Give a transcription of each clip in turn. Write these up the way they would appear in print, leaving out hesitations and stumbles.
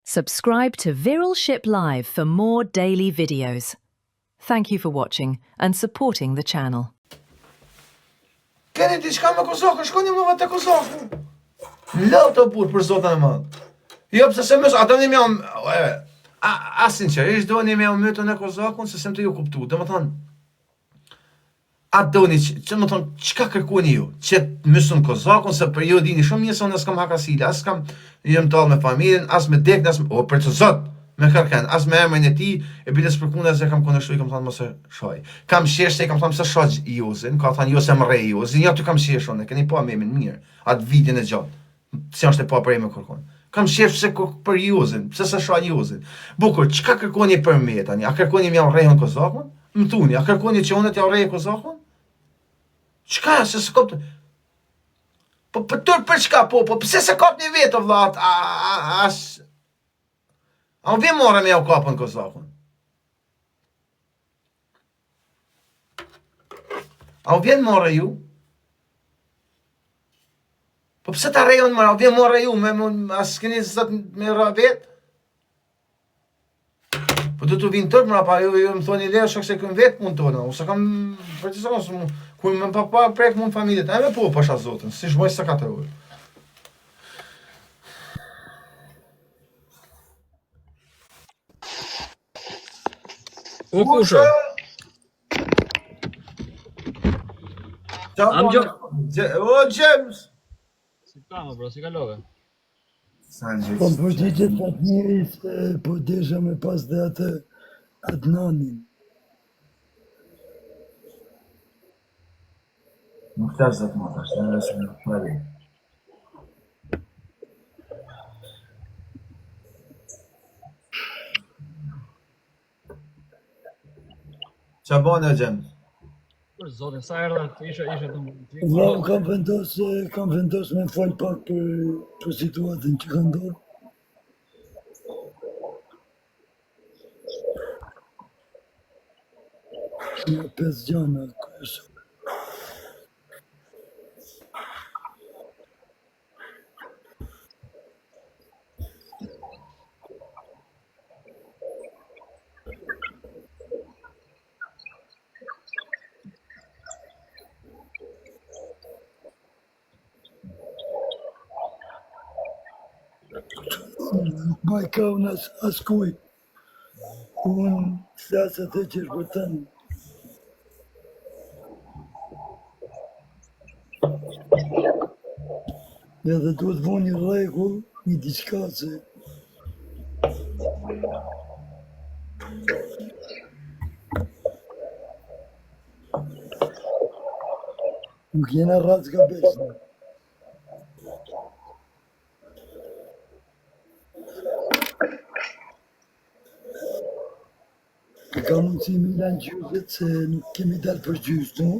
Subscribe to Viral Ship Live for more daily videos. Thank you for watching and supporting the channel. Keni diçka me Kozakun, shkoni më te Kozaku. Lëu të burr për Zotin e Madh. Jo pse se mos ata ne jam a sinqerisht doni me mytën e Kozakun se sem të ju kuptu. Domethënë a doni që më thon çka kërkuani ju? Që mëson Kozakun se për ju dini shumë mirë se unë s'kam hakasile, as kam jam tall me familjen, as me dek, as o për të Zot. Me kërkan, as me emrin e tij, e biles për punën se kam kundërshtuar, kam thënë mos e shoj. Kam sheshë, kam thënë se shoj Juzin, ka thënë jo se më rrej Juzin, jo ty kam sheshë unë, keni pa me mirë, atë vitin e gjatë. Si është e pa për me kërkon. Kam sheshë se për Juzin, pse se shoj Juzin. Bukur, çka kërkoni për me tani? A kërkoni më rrejën Kozakun? Më thuni, a kërkoni që unë të rrej Kozakun? Çka se s'kop Po për çka po pse se kapni vetë vllat? A vjen mora me u kapën Kozakun? A vjen mora ju? Po pse ta rejon mora? Vjen mora ju me as keni zot me rabet? Po do të vinë tërë mëra pa ju më thoni le shok se këm vetë mund tona. Ose kam për të thënë ku më papa prek mund familjet. A më po pasha Zotin, si shmoj sa katër orë. O kusha? Amgjo. O James. Si kama bro, si kalove? Po përgjigjet të atë njëri se po desha me pas dhe atë Adnanin. Nuk tash zot më tash, në se nuk pari. Qa bane James? Për zotin, sa erdhe të ishe të më... Vlau, kam vendos me fol pak për situatën që ka ndodhur. Nga 5 gjana kërësë. Baj ka unë as kuj. Unë flasë atë që është bërtan. Edhe duhet vu një rregull, një diçka se nuk jena rratë ka besë. Ka mundësi Milan gjyzet se nuk kemi dalë për gjyzë, no?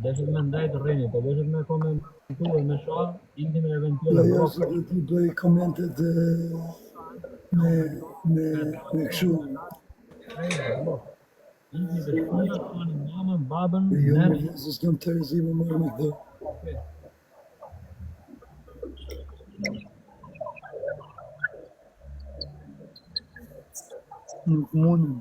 Deshet me ndaj të rrinjë, po deshet me komentuar me shah, indi me eventuale Jo, se do t'i bëj komentet me këshu. Indi dhe shpia, pani mamën, babën, Jo, me nërë. dhe se s'kam të rezime marrë me këdo. Nuk mundëm.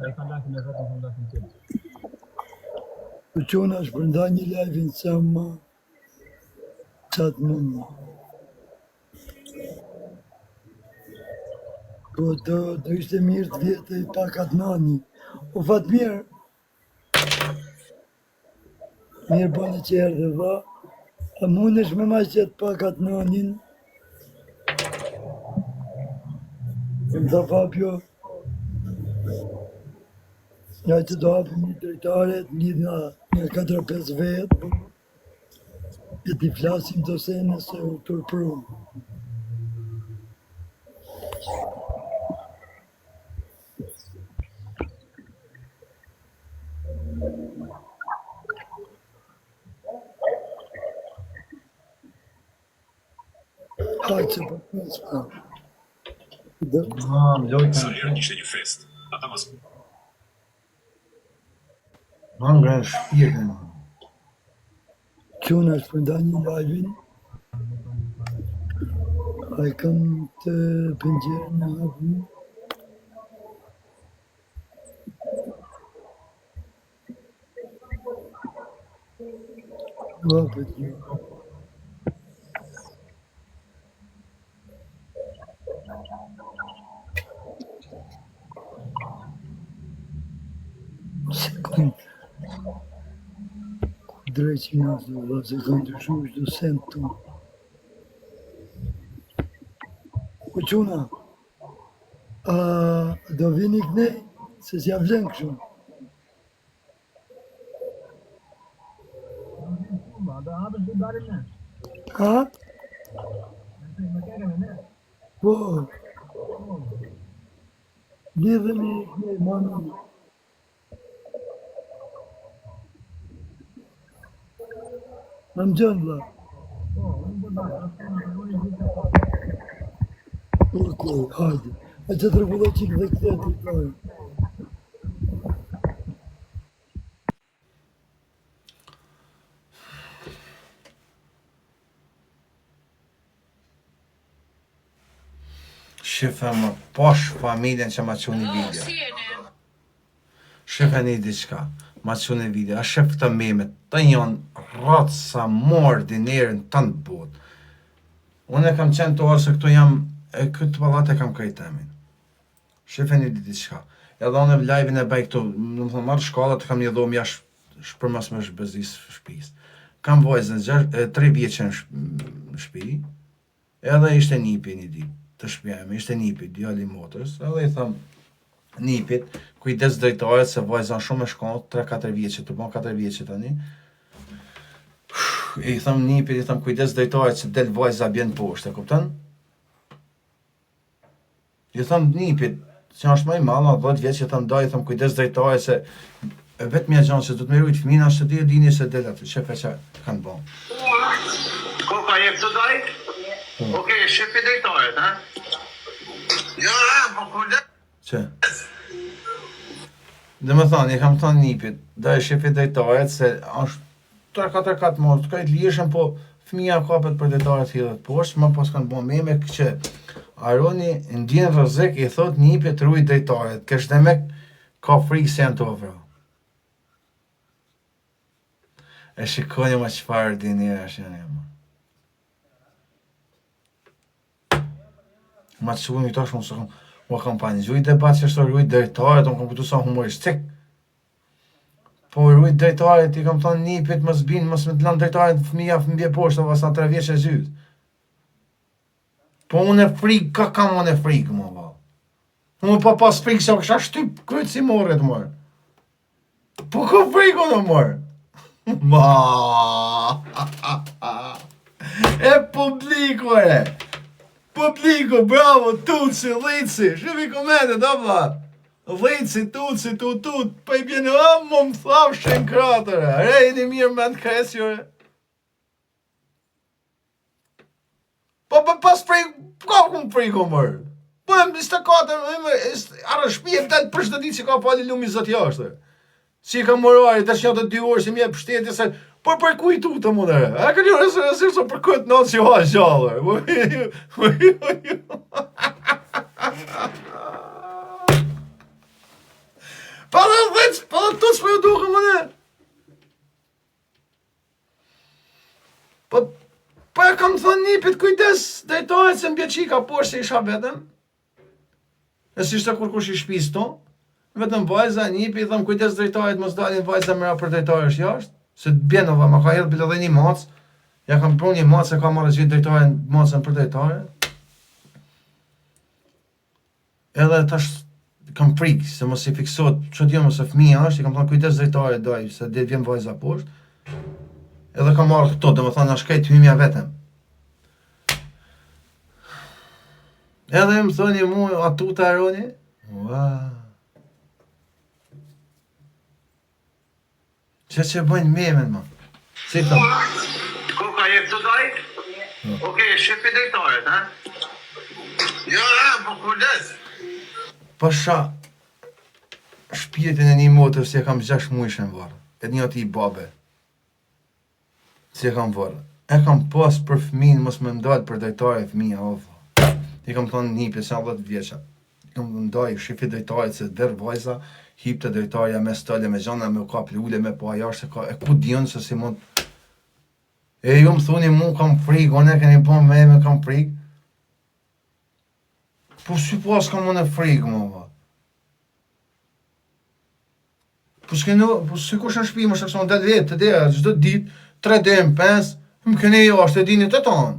A i ka lakin e vetëm në lakin tjilë. Për qona është përnda një live-in sa ma qatë mundë. Po do ishte mirë të vjetë i pak Adnani. O fatë mirë. Mirë bane që erdhe dha. A mund është me ma qëtë pak Adnanin? Më tha Fabio. Ja që do hapë një drejtare, të lidh nga 4-5 vetë. E t'i flasim të sene se u tërpru. Hajde që për të nësë. Lojtë. Ishte një fest. Ata mas Ma ngrenë shpirtin. Quna është për nda një live-in. A i kam të pëngjerë në hapu. Vapët ju. Sekund. Drejqin asë do vla se kam të shu është do sent tu. O quna, a do vini këne, se s'ja vlen këshu. Da hapën që darim ne. Ha? Me kekën e ne. Po. Lidhemi këne, manu. Në më gjënë, vla. Po, unë do dalë, unë i gjithë të Okej, hajde. A që të rëvullë qikë dhe këtë të taj. Shife më posh familjen që ma që një video. Shife një diçka, ma që një video. A shif të memet, të njën ratë sa morë dinerën të në botë. Unë e kam qenë të orë se këtu jam, e këtë palat e kam kajtemin. Shife një diçka. Edhe unë e live-in e baj këtu, në më thënë marrë shkallat, kam një dhomë jashtë shpërmas me shbezis shpis. Kam vojzën 3 vjeqe në shpi, edhe ishte nipi një ditë. Të shpjeme, ishte nipit, djali motërës, edhe i thëmë nipit, kujdes drejtaret se vajzan shumë e shkonë, 3-4 vjeqe, të bon 4 vjeqe tani. I thëmë nipit, i thëmë kujdes drejtaret se del vajza bjen poshtë, e kuptën? I thëmë nipit, që është më i malë, 10 vjeqe, i thëmë daj, i thëmë kujdes drejtaret se vetë mja gjanë që du të me rujtë fëmina, që ti e dini se del atë, shefe që kanë bon. Koka jep të dajt? Okej, shefi drejtaret, ha? Jo, po kurde. Që? Dhe me thonë, i kam thonë nipit, da e shefi drejtaret se është 3-4 morë, të kajtë lishën, po fëmija kapet për drejtaret hidhet poshtë, ma pas kanë bo me që Aroni ndjen rrezik, i thot nipit ruj drejtaret, kësh dhe me ka frikë se janë të ofra. E shikoni ma qëfarë dinera është janë e ma. Ma të shukun i tash më së kam pani gjuj debat që është rujt drejtaret, unë kam këtu sa humoristik. Po rujt drejtaret, i kam thonë nipit, më zbinë, më së me të lanë drejtaret fëmija fëmbje poshtë, vasa 3 vjeqe zhyt. Po unë e frikë, ka kam unë e frikë, më val. Unë pa pas frikë, se o kësha shtyp krytë si morët, mërë. Po ka frikë unë, mërë. Ma, e publiko e. Publiko, bravo, Tuci, Lici, shëmi komende, da vla. Lici, Tuci, Tutut, pa i bjene, më thav shenë kratëre, rejni mirë me në kresjore. Po pas frikë, ka këmë frikë, mërë. Po e më 24, arë shpije të për shtëti që ka pali lumi zëtë jashtë. Si ka morari, të shënë të 2 orë si mje pështetje se, po për kujtu të mundere, a ka një rësirë so për këtë nëtë që ha gjallër. Pa dhe dhecë, pa dhe tuç për ju duke mëne. Po e kam thënë nipit kujdes, drejtohet se mbje qika poshtë se isha vetëm. E si shte kur kush i shpis to. Vetëm vajza, nipi, i thëmë kujdes drejtaret, mos dalin vajza mëra për drejtaret është jashtë, se të bjenova, ma ka hedhë edhe një macë, ja kam pru një macë, se ka marrë gjithë drejtaret, macën për drejtaret. Edhe tash kam frikë, se mos i fiksot, që t'jo mëse fëmija është, i kam thënë kujdes drejtaret, daj, se dhe vjen vajza poshtë. Edhe kam marrë këto, dhe më thënë, a shkajt hymja vetëm. Edhe më thënë mu, a tu të Aroni? Që bëjnë memen, ma. Si thëmë? Koka jep të dajt? Okej, shefi drejtaret, ha? Jo, po kujdes. Pasha shpirtin e një motër si e kam 6 muajsh në varë. E një ati i babe. Si e kam varë. E kam pas për fëmin, mos me ndalë për dojtare fëmija, o. I kam thonë një pjesë 10 vjeqa. I kam ndaj, shifi dojtare se der vajza, hip të dojtarja me stëlle, me gjana, me u ka plule, me po ajar, se ka, e ku dionë se si mund. E ju më thuni mu kam frikë, one keni po me kam frikë. Po si pas kam unë e frikë, më va. Po si kush në shpi, më shakson 10 vetë, të dera, gjdo dit, 3 dem, 5, më keni jo, ashtë e dini të tonë.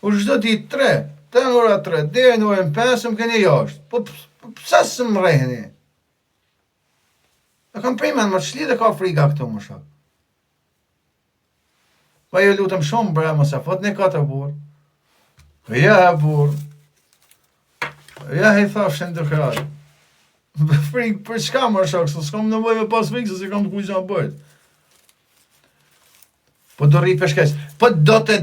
Po gjdo dit 3, të në ora 3, deri në orën 5, më keni jo ashtë. Po pësa së më rejheni? E kam primen, më qëli dhe ka frika këtu më shak. Pa ju lutëm shumë bre, më se fot një 4 burë. Ja, burë. Ja, i thashin të kratë. Frikë, për çka më shok, se s'kam nevojë me pas frikë, se si kam të kujtë në bërët. Po do rri peshkes. Po do të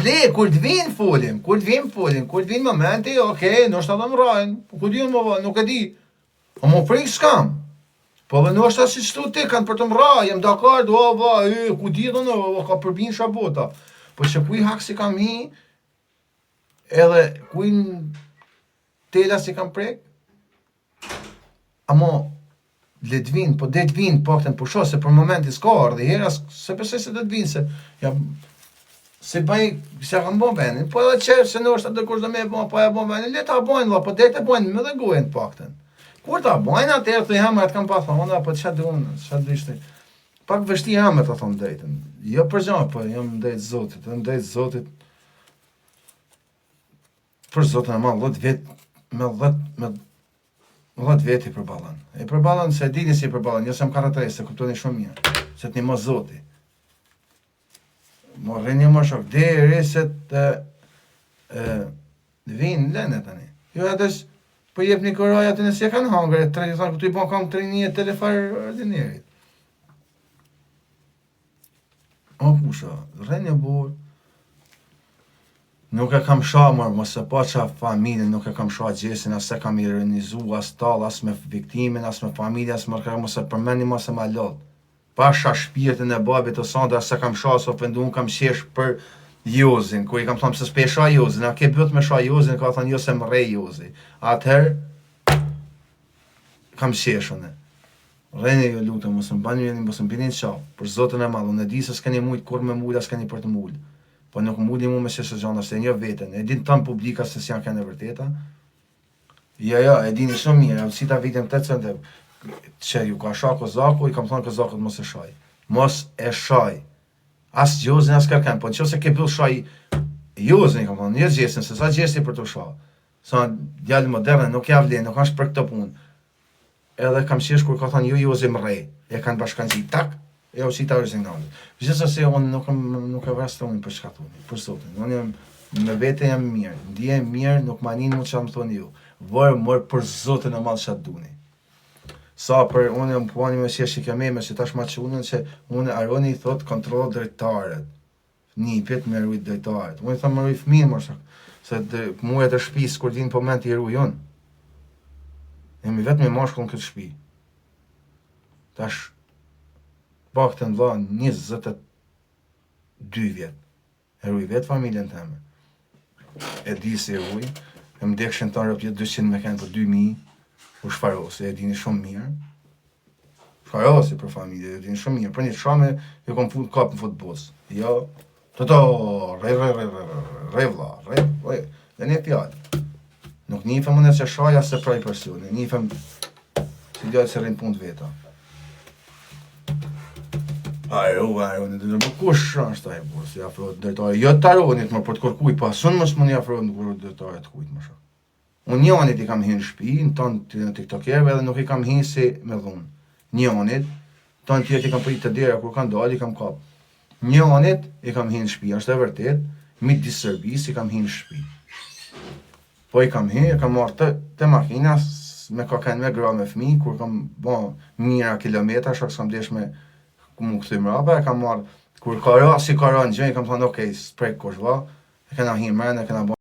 le, kur të vinë folim, kur të vinë momenti, okej, nështë atë më rajnë, po ku di më nuk e di. O më frikë s'kam. Po dhe nështë atë si qëtu ti, kanë për të më rajnë, jem dakard, ku di dhe në, ka përbin shabota. Po që kuj hak si kam hi, edhe kuj në tela si kam prek, amo, le të vinë, po dhe të vinë pakten për shoh, se për momenti s'ka ardhe, hera, se pëse se dhe të vinë, se, ja, se bëj, se kam bon venin, po edhe qërë, se në është atë kush dhe me bon, po e bon venin, le ta bojnë, po dhe të bojnë, me dhe gojnë pakten. Kur ta bojnë atërë të hamër, të kam pa thonë, po që të unë, që të ishte, pak vështi hamër të thonë drejtën, jo për gjanë, po jam drejtë zotit, për zotën e ma, 10 vjet, 10 vjet i përballan. I përballan se dini si i përballan, jo se më karakteristë, se kuptoni shumë mirë, se të një mos zoti. Morë një më shok, deri se të vinë lene tani. Jo atës, po jep një këraj atë nësi e kanë hangre, këtu i bon kam 3 telefar ordinerit. O pusha, rrenjë burë, nuk e kam shamër, mos e pa qa familjen, nuk e kam sha gjesin, as se kam i renizu, as tal, as me viktimin, as me familje, as mërkër, mos e përmeni, mos e ma lot. Pasha shpirtin e babit të sanda, as se kam sha, as ofendu, kam shesh për Jozin, kur i kam thonë se s'pe sha Jozin, a ke bët me sha Jozin, ka thonë jo se më rej Jozi. Atëherë, kam shesh une. Reni ju lutëm, mos më bani mos më binin qa, për zotën e madhë, unë e di se s'keni mujt kur me mull, as s'keni për të mull. Po nuk mulli mu me shesë gjana, se një vetën, e din tanë publika se s'janë kene vërteta. Ja, e dini shumë mirë, si ta vitin 800, që ju ka sha Kozaku, i kam thonë Kozakut mos e shaj. Mos e shaj. As Jozin, as kërken, po në që se ke bëll shaj Jozin, i kam thonë, një gjesin, se sa gjesi për të sha. Sa djallë moderne, nuk javlen, nuk ashtë për këtë punë. Edhe kam shesh kur ka thonë, ju Jozin më rej, e kanë bashkanëgji, tak, e o qita originali. Gjithë se unë nuk e vrasë të unë për shka thoni, për sotin. Unë me vete jam mirë, ndihem mirë, nuk manin mu që më thoni ju. Mërë për zotin e malë që atë duni. Sa për unë më puani me shesh i kememe, që tash ma që unën që unë aroni i thot kontrol drejtaret. Një pit me rujt drejtaret. Unë i thot më rujt fëmin më shak, se muet e shpis, kur din po moment i ruj unë. Jemi vetë me mashkull në këtë shpi. Tash, pak të ndla 22 vjet. E ruj vetë familjen të eme. E di se e ruj, e më dekshin të nërë pjetë 200 me kënë për 2000, u shfarosi, e dini shumë mirë. Shfarosi për familje, e dini shumë mirë. Për një shame, ju kom fut kap në futbos. Jo, re vla, dhe një fjallë. Nuk njifem unë e që shaja se praj personi, njifem si djallë se rinë punë veta. Ajo, në dhe më kush është taj burë, si afrot drejtare, jo të aronit më për të kërkuj, pa sunë mësë më një afrot në kërë drejtare të kujtë më shumë. Unë njonit i kam hinë shpi, në tonë të tiktokerve dhe nuk i kam hinë si me dhunë. Njonit, tonë tjetë i kam përit të dera, kur kanë dalë i kam kapë. Njonit i kam hinë shpi, është e vërtet, mit disë sërbis i kam hinë shpi. Po i kam hinë, i kam marrë të makina, me ka kënë me gra me fmi, kur kam bo mira kilometra, shak s'kam desh me ku mu këthy mrapa, e kam marrë, kur ka ra, si ka ra në gjë, i kam thonë, okej, sprek kush va, E kena hirë mërë, e kena bo